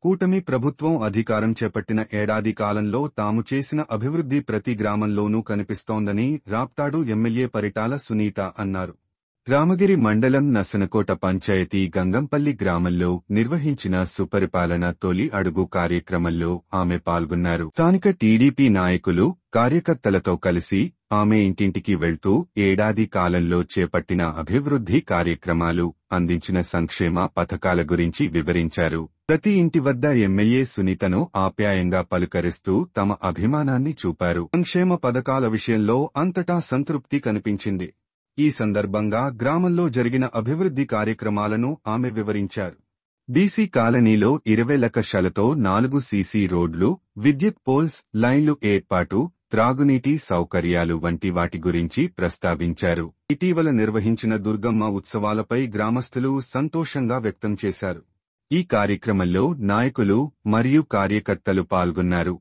కూటమి ప్రభుత్వం అధికారం చేపట్టిన ఏడాది కాలంలో తాము చేసిన అభివృద్ధి ప్రతి గ్రామంలోనూ కనిపిస్తోందని రాప్తాడు ఎమ్మెల్యే పరిటాల సునీత అన్నారు. రామగిరి మండలం నసనకోట పంచాయతీ గంగంపల్లి గ్రామంలో నిర్వహించిన సుపరిపాలన తొలి అడుగు కార్యక్రమంలో ఆమె పాల్గొన్నారు. స్థానిక టీడీపీ నాయకులు, కార్యకర్తలతో కలిసి ఆమె ఇంటింటికి వెళ్తూ ఏడాది కాలంలో చేపట్టిన అభివృద్ధి కార్యక్రమాలు, అందించిన సంక్షేమ పథకాల గురించి వివరించారు. ప్రతి ఇంటి వద్ద ఎమ్మెల్యే సునీతను ఆప్యాయంగా పలుకరిస్తూ తమ అభిమానాన్ని చూపారు. సంక్షేమ పథకాల విషయంలో అంతటా సంతృప్తి కనిపించింది. ఈ సందర్భంగా గ్రామంలో జరిగిన అభివృద్ధి కార్యక్రమాలను ఆమె వివరించారు. బీసీ కాలనీలో 20 లక్షలతో 4 సీసీ రోడ్లు, విద్యుత్ పోల్స్, లైన్లు ఏర్పాటు, త్రాగునీటి సౌకర్యాలు వంటి వాటి గురించి ప్రస్తావించారు. ఇటీవల నిర్వహించిన దుర్గమ్మ ఉత్సవాలపై గ్రామస్తులు సంతోషంగా వ్యక్తం చేశారు. ఈ కార్యక్రమంలో నాయకులు మరియు కార్యకర్తలు పాల్గొన్నారు.